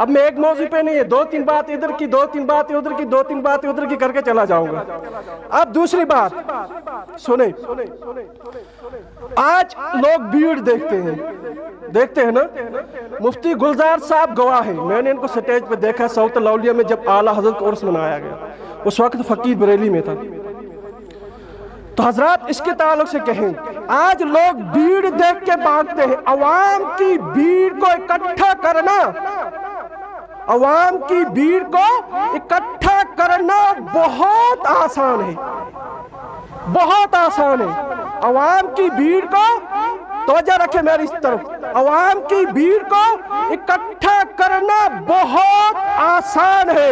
اب میں ایک موضوع پہ نہیں ہے، 2-3 بات ادھر کی، 2-3 بات ادھر کی، 2-3 بات ادھر کی کر کے چلا جاؤں گا۔ اب دوسری بات سنیں، آج لوگ بھیڑ دیکھتے ہیں نا، مفتی گلزار صاحب گواہ ہیں، میں نے ان کو سٹیج پہ دیکھا سعودت الاولیاء میں جب اعلیٰ حضرت کا عرس منایا گیا، اس وقت فقیر بریلی میں تھا۔ تو حضرات اس کے تعلق سے کہیں، آج لوگ بھیڑ دیکھ کے بھاگتے ہیں۔ عوام کی بھیڑ کو اکٹھا کرنا، عوام کی بھیڑ کو اکٹھا کرنا بہت آسان ہے، بہت آسان ہے۔ عوام کی بھیڑ کو، توجہ رکھیں میری اس طرف، عوام کی بھیڑ کو اکٹھا کرنا بہت آسان ہے،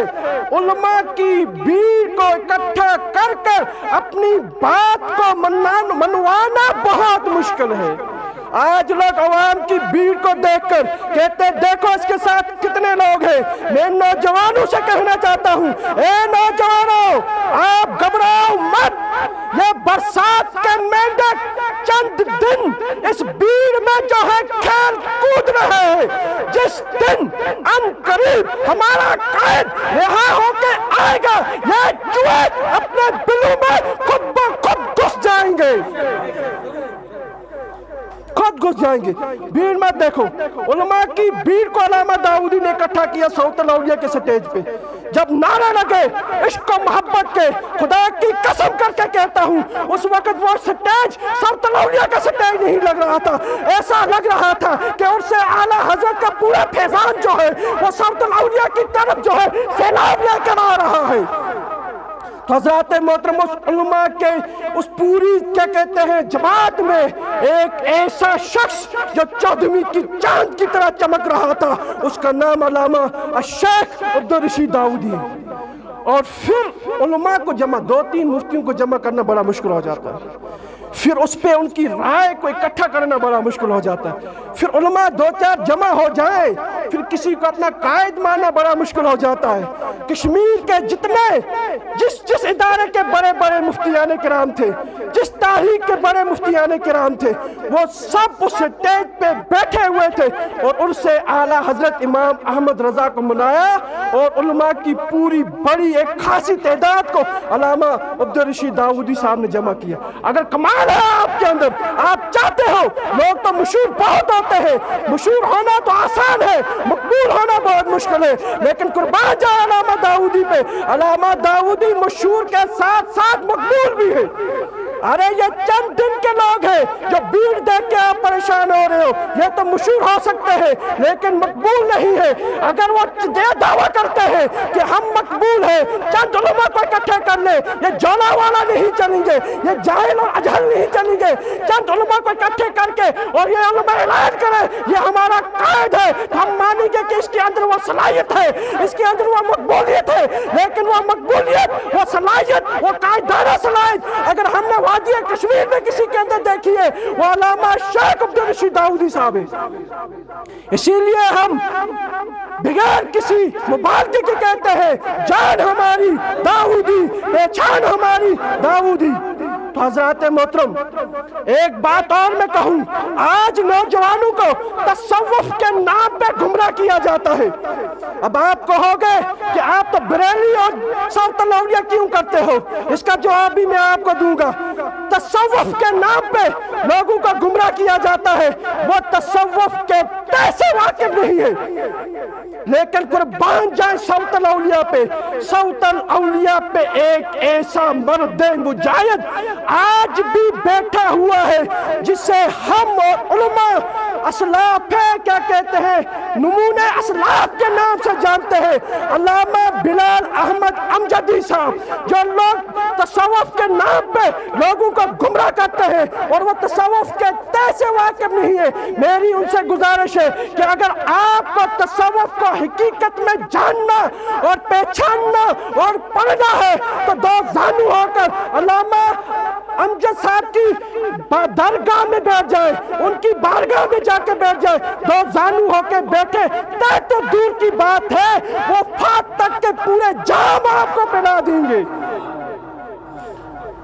علماء کی بھیڑ کو اکٹھا کر کر اپنی بات کو منوانا بہت مشکل ہے۔ آج لوگ عوام کی بھیڑ کو دیکھ کر کہتے ہیں دیکھو اس کے ساتھ کتنے لوگ ہیں۔ میں نوجوانوں سے کہنا چاہتا ہوں، اے نوجوانوں، آپ گھبراؤ مت، یہ برسات کے مینڈک چند دن اس بھیڑ میں جو ہے کھیل کود رہے ہیں، جس دن ان قریب ہمارا قائد رہا ہو کے آئے گا، یہ چوہے اپنے بلوں میں خود بخود گھس جائیں گے، خود گھس جائیں گے۔ بھیڑ مت دیکھو، علماء کی بھیڑ کو علامہ داؤدی نے اکٹھا کیا سعودت الاولیاء کے سٹیج پہ، جب نعرہ لگے عشق و محبت کے، خدا کی قسم کر کے کہتا ہوں اس وقت وہ سٹیج سعودت الاولیاء کا سٹیج نہیں لگ رہا تھا، ایسا لگ رہا تھا کہ ان سے اعلیٰ حضرت کا پورا فیضان جو ہے وہ سعودت الاولیاء کی طرف جو ہے سیلاب لے کر آ رہا ہے۔ حضرات محترم، اس علماء کے اس پوری کیا کہتے ہیں جماعت میں ایک ایسا شخص جو 14ویں کی چاند کی طرح چمک رہا تھا، اس کا نام علامہ الشیخ عبدالرشید داؤدی ہے۔ اور پھر علماء کو جمع، 2-3 مفتیوں کو جمع کرنا بڑا مشکل ہو جاتا ہے، پھر اس پہ ان کی رائے کو اکٹھا کرنا بڑا مشکل ہو جاتا ہے، پھر علماء 2-4 جمع ہو جائیں پھر کسی کو اپنا قائد ماننا بڑا مشکل ہو جاتا ہے۔ کشمیر کے جتنے جس ادارے کے بڑے بڑے مفتیان کرام تھے، جس تاریخ کے بڑے مفتیان کرام تھے، وہ سب اس سٹیج پہ بیٹھے ہوئے تھے اور ان سے اعلیٰ حضرت امام احمد رضا کو منایا اور علماء کی پوری بڑی ایک خاصی تعداد کو علامہ عبدالرشید داؤدی صاحب نے جمع کیا۔ اگر کمال ہے آپ کے اندر، آپ چاہتے ہو، لوگ تو مشہور بہت ہوتے ہیں، مشہور ہونا تو آسان ہے، مقبول ہونا بہت مشکل ہے، لیکن قربان جائے علامہ داؤدی پہ، علامہ داؤدی مشہور کے ساتھ ساتھ مقبول بھی ہے۔ ارے یہ چند دن کے لوگ ہیں جو بھیڑ دیکھ کے آپ پریشان ہو رہے ہو، یہ تو مشہور ہو سکتے ہیں لیکن مقبول نہیں ہے۔ اگر وہ یہ دعویٰ کرتے ہیں کہ ہم مقبول ہیں، چند علماء کو اکٹھے کر لیں، یہ جولا والا نہیں چلیں گے، یہ جاہل اور اجہل نہیں چلیں گے، چند علماء کو اکٹھے کر کے اور یہ علماء اعلان کریں یہ ہمارا قائد ہے، تو ہم مانیں گے کہ اس کے اندر وہ صلاحیت ہے، اس کے اندر وہ مقبولیت ہے۔ لیکن وہ مقبولیت، وہ صلاحیت، وہ قائدانہ صلاحیت اگر ہم نے وادی کشمیر میں کسی کے اندر دیکھی ہے، وہ علامہ شیخ عبدالرشید داؤدی صاحب ہے۔ اسی لیے ہم بغیر کسی مبالغے کے کہتے ہیں جان ہماری داؤدی، پہچان ہماری داؤدی۔ تو حضرات محترم، ایک بات اور میں کہوں، آج نوجوانوں کو تصوف کے نام پہ گمراہ کیا جاتا ہے۔ اب آپ کہو گے کہ آپ تو بریلی اور سعودت الاولیاء کیوں کرتے ہو، اس کا جواب بھی میں آپ کو دوں گا۔ تصوف کے نام پہ لوگوں کو گمراہ کیا جاتا ہے، وہ تصوف کے پیسے واقف نہیں ہے، لیکن قربان جائیں سعودت الاولیاء پہ، سعودت الاولیاء پہ ایک ایسا مرد مجاہد آج بھی بیٹھا ہوا ہے جسے ہم اور علماء اسلاف ہے کیا کہتے ہیں، نمونے اسلاف کے نام سے جانتے ہیں، علامہ بلال احمد امجدی صاحب، جو لوگ تصوف کے نام پہ لوگوں کو گمراہ کرتے ہیں اور وہ تصوف کے تیسے واقف نہیں ہے۔ میری ان سے گزارش ہے کہ اگر آپ کو تصوف کو حقیقت میں جاننا اور پہچاننا اور پڑھنا ہے تو دو زانو ہو کر علامہ امجد صاحب کی درگاہ میں بیٹھ جائیں، ان کی بارگاہ میں جا کے بیٹھ جائیں، دو زانو ہو کے بیٹھے، طے تو دور کی بات ہے وہ فات تک کے پورے جام آپ کو پہنا دیں گے۔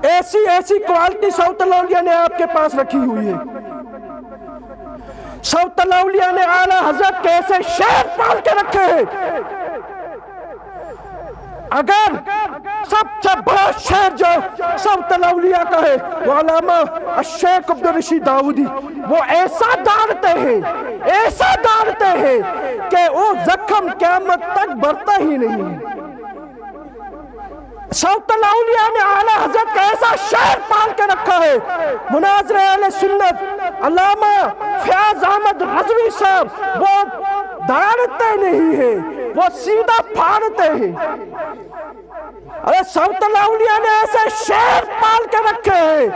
ایسی کوالٹی سعودت الاولیاء نے آپ کے پاس رکھی ہوئی ہے۔ سوت الاولیاء نے اعلیٰ حضرت کے ایسے شعر پال کے رکھے ہیں. اگر سب سے بڑا شعر جو سوت الاولیاء کا ہے وہ علامہ الشیخ عبدالرشید داؤدی، وہ ایسا ڈالتے ہیں کہ وہ زخم قیامت تک بڑھتا ہی نہیں ہے. سوت الاولیاء نے اعلیٰ حضرت کا ایسا شعر پال کے رکھا ہے. مناظر اہل سنت علامہ فیاض احمد رضوی صاحب وہ داڑتے نہیں ہیں، وہ سیدھا پھاڑتے ہیں. ارے سوت الاولیاء نے ایسے شعر پال کے رکھے ہیں.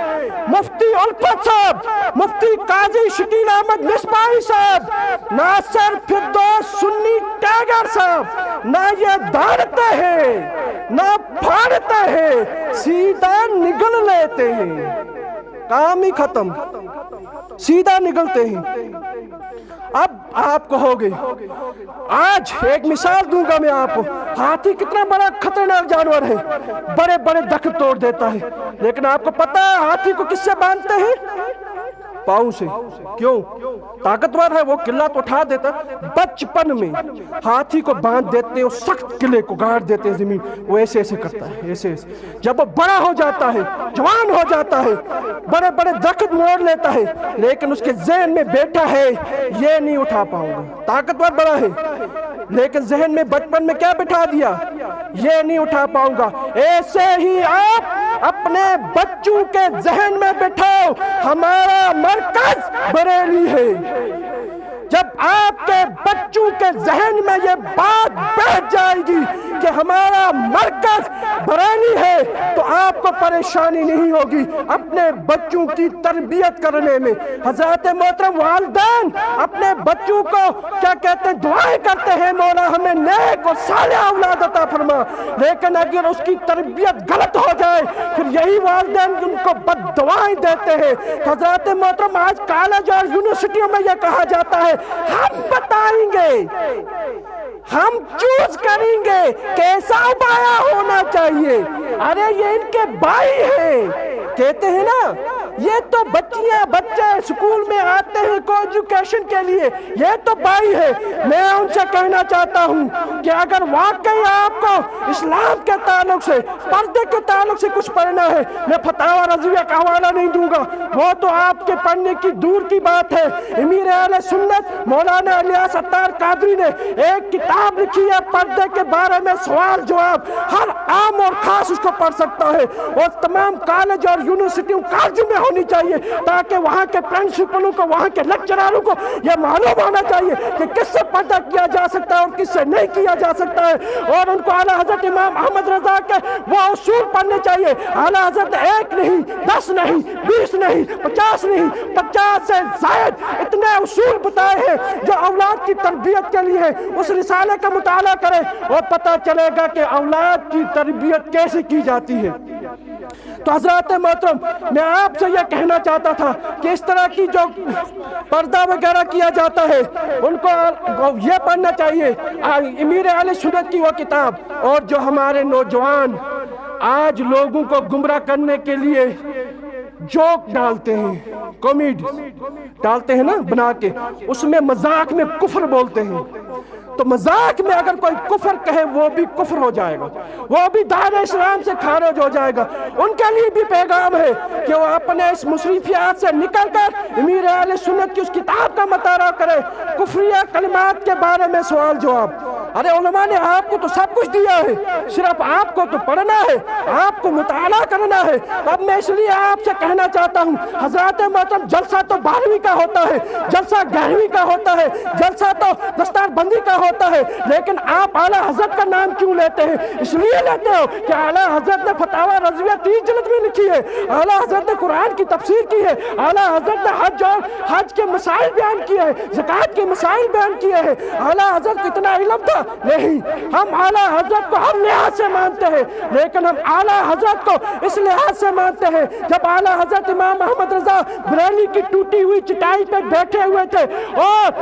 مفتی الفت صاحب، مفتی قاضی شکیل احمد مصباحی صاحب، ناصر فردوس سنی ٹیگر صاحب نہ یہ داڑتے ہیں نہ پھاڑتے ہیں، سیدھا نگل لیتے ہیں. کام ہی ختم، سیدھا نگلتے ہیں. اب آپ کہو گے، آج ایک مثال دوں گا میں آپ کو. ہاتھی کتنا بڑا خطرناک جانور ہے، بڑے بڑے درخت توڑ دیتا ہے، لیکن آپ کو پتا ہے ہاتھی کو کس سے باندھتے ہیں؟ پاؤں سے. کیوں؟ طاقتور ہے وہ، قلعہ تو اٹھا دیتا. بچپن میں ہاتھی کو باندھ دیتے ہیں، سخت قلعے کو گاڑ دیتے ہیں زمین، وہ ایسے ایسے کرتا ہے، ایسے ایسے. جب وہ بڑا ہو جاتا ہے، جوان ہو جاتا ہے، بڑے بڑے درخت موڑ لیتا ہے، لیکن اس کے ذہن میں بیٹھا ہے یہ نہیں اٹھا پاؤں گا. طاقتور بڑا ہے لیکن ذہن میں بچپن میں کیا بٹھا دیا؟ یہ نہیں اٹھا پاؤں گا. ایسے ہی آپ اپنے بچوں کے ذہن میں بٹھاؤ ہمارا مرکز بریلی ہے. جب آپ کے بچوں کے ذہن میں یہ بات بیٹھ جائے گی کہ ہمارا مرکز بریلی ہے تو آپ کو پریشانی نہیں ہوگی اپنے بچوں کی تربیت کرنے میں. حضرات محترم والدین اپنے بچوں کو کیا کہتے ہیں؟ دعائیں کرتے ہیں مولا ہمیں نیک اور صالح اولاد عطا فرما، لیکن اگر اس کی تربیت غلط ہو جائے پھر یہی والدین ان کو بد دعائیں دیتے ہیں. حضرات محترم آج کالج اور یونیورسٹیوں میں یہ کہا جاتا ہے ہم بتائیں گے، ہم چوز کریں گے کیسا بایا ہونا چاہیے. ارے یہ ان کے بھائی ہیں، کہتے ہیں نا یہ تو بچے سکول میں آتے ہیں کو ایجوکیشن کے لیے، یہ تو بھائی ہے. میں ان سے کہنا چاہتا ہوں کہ اگر واقعی آپ کو اسلام کے تعلق سے، پردے کے تعلق سے کچھ پڑھنا ہے، میں فتاوی رضویہ کا حوالہ نہیں دوں گا، وہ تو آپ کے پڑھنے کی دور کی بات ہے. امیر اہل سنت مولانا الیاس اتار قادری نے ایک کتاب لکھی ہے پردے کے بارے میں، سوال جواب. ہر عام اور خاص اس کو پڑھ سکتا ہے، اور تمام کالج اور یونیورسٹیوں کالجوں میں ہونی چاہیے تاکہ وہاں کے پرنسپلوں کو، وہاں کے لیکچراروں کو یہ معلوم ہونا چاہیے کہ کس سے پردہ کیا جا سکتا ہے اور کس سے نہیں کیا جا سکتا ہے. اور ان کو اعلیٰ حضرت امام احمد رضا کے وہ اصول پڑھنے چاہیے. اعلیٰ حضرت 1 نہیں، 10 نہیں، 20 نہیں، 50 نہیں، 50 سے زائد اتنے اصول بتائے ہیں جو اولاد کی تربیت کے لیے ہے. اس رسالے کا مطالعہ کریں اور پتہ چلے گا کہ اولاد کی تربیت کیسے کی جاتی ہے. تو حضرات محترم میں آپ سے یہ کہنا چاہتا تھا کہ اس طرح کی جو پردہ وغیرہ کیا جاتا ہے ان کو یہ پڑھنا چاہیے امیر اہل سنت کی وہ کتاب. اور جو ہمارے نوجوان آج لوگوں کو گمراہ کرنے کے لیے جوک ڈالتے ہیں، کامیڈی ڈالتے ہیں نا بنا کے، اس میں مذاق میں کفر بولتے ہیں. تو مذاق میں اگر کوئی کفر کہے وہ بھی کفر ہو جائے گا، وہ بھی دائرہ اسلام سے خارج ہو جائے گا. ان کے لیے بھی پیغام ہے کہ وہ اپنے اس مصریفیات سے نکل کر امیر اہل سنت کی اس کتاب کا مطالعہ کرے، کفریہ کلمات کے بارے میں سوال جواب. ارے علماء نے آپ کو تو سب کچھ دیا ہے، صرف آپ کو تو پڑھنا ہے، آپ کو مطالعہ کرنا ہے. اب میں اس لیے آپ سے کہنا چاہتا ہوں حضرات محترم جلسہ تو 12ویں کا ہوتا ہے، جلسہ 11ویں کا ہوتا ہے، جلسہ تو دستار بندی کا ہوتا ہے، لیکن آپ اعلیٰ حضرت کا نام کیوں لیتے ہیں؟ اس لیے لیتے ہو کہ اعلیٰ حضرت نے فتاوی رضویہ 30 جلد میں لکھی ہے، اعلیٰ حضرت نے قرآن کی تفسیر کی ہے، اعلیٰ حضرت نے حج کے مسائل بیان کیے ہیں، زکوٰۃ کے مسائل بیان کیے ہیں. اعلیٰ حضرت کو اتنا علم تھا نہیں. ہم اعلیٰ حضرت کو ہر لحاظ سے مانتے ہیں، لیکن ہم اعلیٰ حضرت کو اس لحاظ سے مانتے ہیں جب اعلیٰ حضرت امام احمد رضا بریلی کی ٹوٹی ہوئی چٹائی پہ بیٹھے ہوئے تھے اور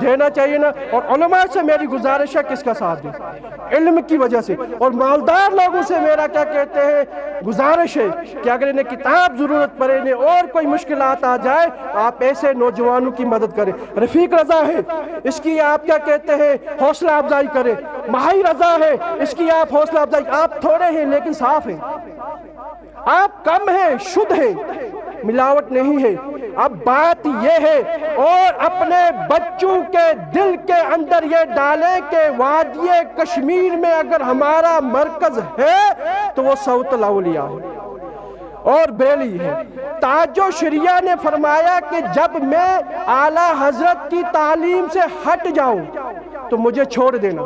دینا چاہیے نا. اور علماء سے میری گزارش ہے کس کا ساتھ دیں, علم کی وجہ سے. اور مالدار لوگوں سے میرا کیا کہتے ہیں گزارش ہے کہ اگر انہیں کتاب ضرورت پڑے, انہیں اور کوئی مشکلات آ جائے, آپ ایسے نوجوانوں کی مدد کریں. رفیق رضا ہے, اس کی آپ کیا کہتے ہیں حوصلہ افزائی کریں. ماہی رضا ہے, اس کی آپ حوصلہ افزائی. آپ تھوڑے ہیں لیکن صاف ہیں, آپ کم ہیں شدھ ہیں, ملاوٹ نہیں ہے. اب بات یہ ہے, اور اپنے بچوں کے دل کے اندر یہ ڈالیں کہ وادی کشمیر میں اگر ہمارا مرکز ہے تو وہ صوت الاولیاء ہے اور بریلی ہے. تاج الشریعہ نے فرمایا کہ جب میں اعلیٰ حضرت کی تعلیم سے ہٹ جاؤں تو مجھے چھوڑ دینا.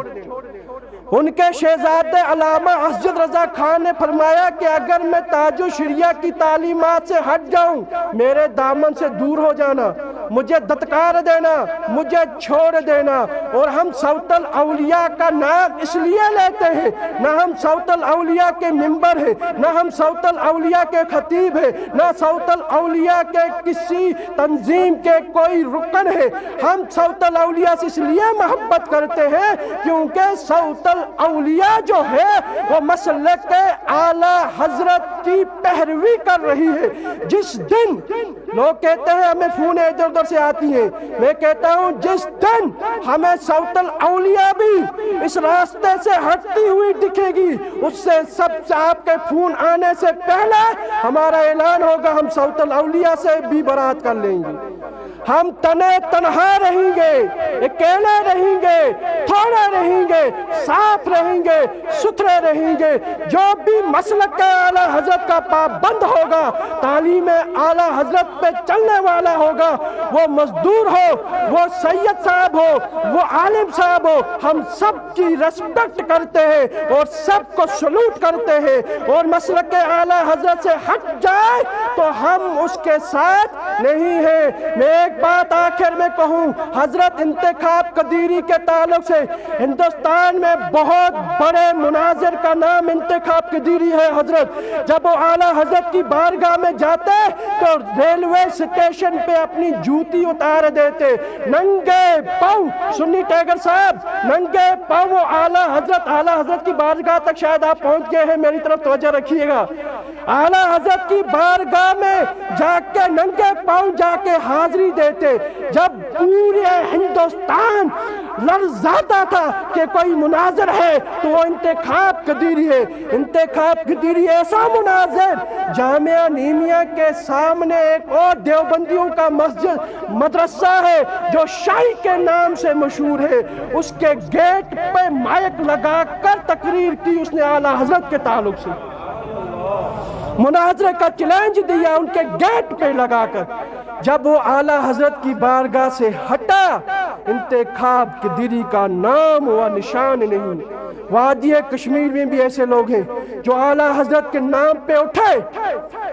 ان کے شہزادے علامہ اسجد رضا خان نے فرمایا کہ اگر میں تاج الشریعہ کی تعلیمات سے ہٹ جاؤں, میرے دامن سے دور ہو جانا, مجھے دتکار دینا, مجھے چھوڑ دینا. اور ہم صوت الاولیاء کا نام اس لیے لیتے ہیں, نہ ہم صوت الاولیاء کے ممبر ہیں, نہ ہم صوت الاولیاء کے خطیب ہیں, نہ صوت الاولیاء کے کسی تنظیم کے کوئی رکن ہے. ہم صوت الاولیاء سے اس لیے محبت کرتے ہیں کیونکہ صوت الاولیاء جو ہے وہ مسلک اعلیٰ حضرت کی پیروی کر رہی ہے. جس دن لوگ کہتے ہیں ہمیں فونیں ادھر ادھر سے آتی ہیں, میں کہتا ہوں جس دن ہمیں صوت الاولیاء بھی اس راستے سے ہٹتی ہوئی دکھے گی, اس سے سب سے آپ کے فون آنے سے پہلے ہمارا اعلان ہوگا ہم صوت الاولیاء سے بھی برات کر لیں گے. ہم تنہا رہیں گے, اکیلے رہیں گے, تھوڑے رہیں گے, صاف رہیں گے, ستھرے رہیں گے. جو بھی مسلک اعلیٰ حضرت کا پابند ہوگا, تعلیم اعلیٰ حضرت پہ چلنے والا ہوگا, وہ مزدور ہو, وہ سید صاحب ہو, وہ عالم صاحب ہو, ہم سب کی ریسپیکٹ کرتے ہیں اور سب کو سلوٹ کرتے ہیں. اور مسلک اعلیٰ حضرت سے ہٹ جائے تو ہم اس کے ساتھ نہیں ہیں. میں ایک بات آخر میں کہوں, حضرت انتخاب قدیری کے تعلق سے ہندوستان میں بہت بڑے مناظر کا نام انتخاب قدیری ہے. حضرت جب وہ اعلیٰ حضرت کی بارگاہ میں جاتے تو ریلوے سٹیشن پہ اپنی جوتی اتار دیتے, ننگے پاؤں. سنی ٹیگر صاحب, ننگے پاؤں وہ اعلیٰ حضرت کی بارگاہ تک شاید آپ پہنچ گئے ہیں, میری طرف توجہ رکھیے گا. اعلیٰ حضرت کی بارگاہ میں جا کے ننگے پاؤں جا کے حاضری دیتے. جب پورے ہندوستان لرزاتا تھا کہ کوئی مناظر ہے تو وہ انتخاب قدیری ہے. انتخاب قدیری ایسا مناظر, جامعہ نیمیا کے سامنے ایک اور دیوبندیوں کا مدرسہ ہے جو شاہی کے نام سے مشہور ہے, اس کے گیٹ پہ مائک لگا کر تقریر کی اس نے اعلیٰ حضرت کے تعلق سے, مناظرے کا چیلنج دیا ان کے گیٹ پہ لگا کر. جب وہ اعلیٰ حضرت کی بارگاہ سے ہٹا, انتخاب قدیری کا نام و نشان نہیں. وادی کشمیر میں بھی ایسے لوگ ہیں جو اعلیٰ حضرت کے نام پہ اٹھے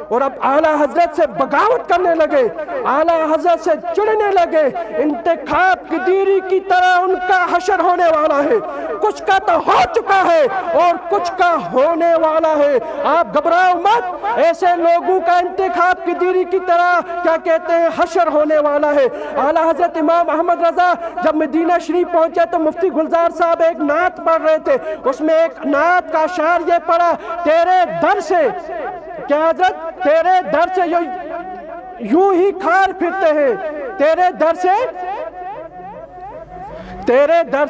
اور اب اعلیٰ حضرت سے بغاوت کرنے لگے, اعلیٰ حضرت سے چڑھنے لگے. انتخاب قدیری کی طرح ان کا حشر ہونے والا ہے. کچھ کا تو ہو چکا ہے اور کچھ کا ہونے والا ہے. آپ گھبراؤ مت, ایسے لوگوں کا انتخاب قدیری کی طرح کیا کہتے ہیں حشر ہونے والا ہے. اعلیٰ حضرت امام احمد رضا جب مدینہ شریف پہنچے تو مفتی گلزار صاحب ایک نعت پڑھ رہے تھے, اس میں ایک نعت کا اشعار یہ پڑھا, تیرے در سے کیا حضرت, تیرے در سے یوں ہی کھار پھرتے ہیں, تیرے در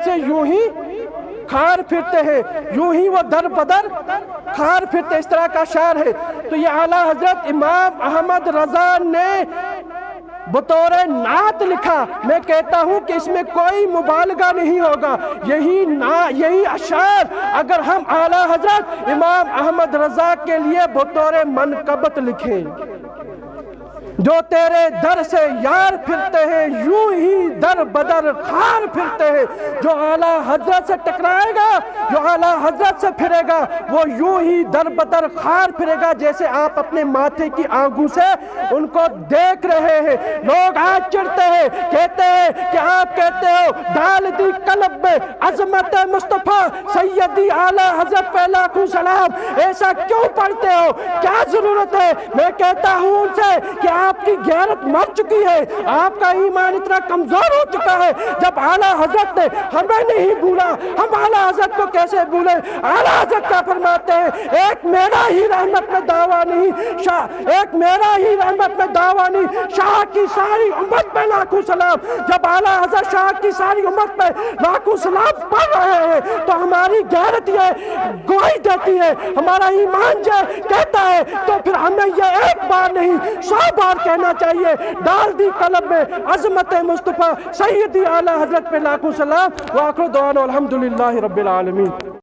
سے یوں ہی کھار پھرتے ہیں, یوں ہی وہ در بدر کھار پھرتے. اس طرح کا شعر ہے. تو یہ اعلیٰ حضرت امام احمد رضا نے بطور نعت لکھا. میں کہتا ہوں کہ اس میں کوئی مبالغہ نہیں ہوگا. یہی اشعار اگر ہم اعلیٰ حضرت امام احمد رضا کے لیے بطور منقبت لکھیں, جو تیرے در سے یار پھرتے ہیں یوں ہی در بدر خار پھرتے ہیں. جو اعلیٰ حضرت سے ٹکرائے گا, جو اعلیٰ حضرت سے پھرے گا, وہ یوں ہی در بدر خار پھرے گا جیسے آپ اپنے ماتھے کی آنکھوں سے ان کو دیکھ رہے ہیں. لوگ آج چڑھتے ہیں, کہتے ہیں کہ آپ کہتے ہو ڈال دی قلب میں عظمت مصطفیٰ سیدی اعلیٰ حضرت پہ لاکھوں سلام. ایسا کیوں پڑھتے ہو, کیا ضرورت ہے؟ میں کہتا ہوں ان سے کہ آپ کی غیرت مر چکی ہے، آپ کا ایمان اتنا کمزور ہو چکا ہے۔ جب اعلیٰ حضرت نے ہمیں نہیں بھولا، ہم اعلیٰ حضرت کو کیسے بھولیں؟ اعلیٰ حضرت کیا فرماتے ہیں؟ ایک میرا ہی رحمت میں دعویٰ نہیں، ایک میرا ہی رحمت میں دعویٰ نہیں، شاہ کی ساری امت پہ لاکھوں سلام۔ جب اعلیٰ حضرت شاہ کی ساری امت پہ لاکھوں سلام پڑھ رہے ہیں تو ہماری غیرت یہ گواہی دیتی ہے، ہمارا ایمان یہ کہتا ہے، تو پھر ہمیں یہ ایک بار نہیں 100 بار کہنا چاہیے۔ ڈال دی قلب میں عظمت مصطفیٰ سیدی اعلیٰ حضرت پہ لاکھوں سلام۔ وآخر دعوانا الحمدللہ رب العالمین۔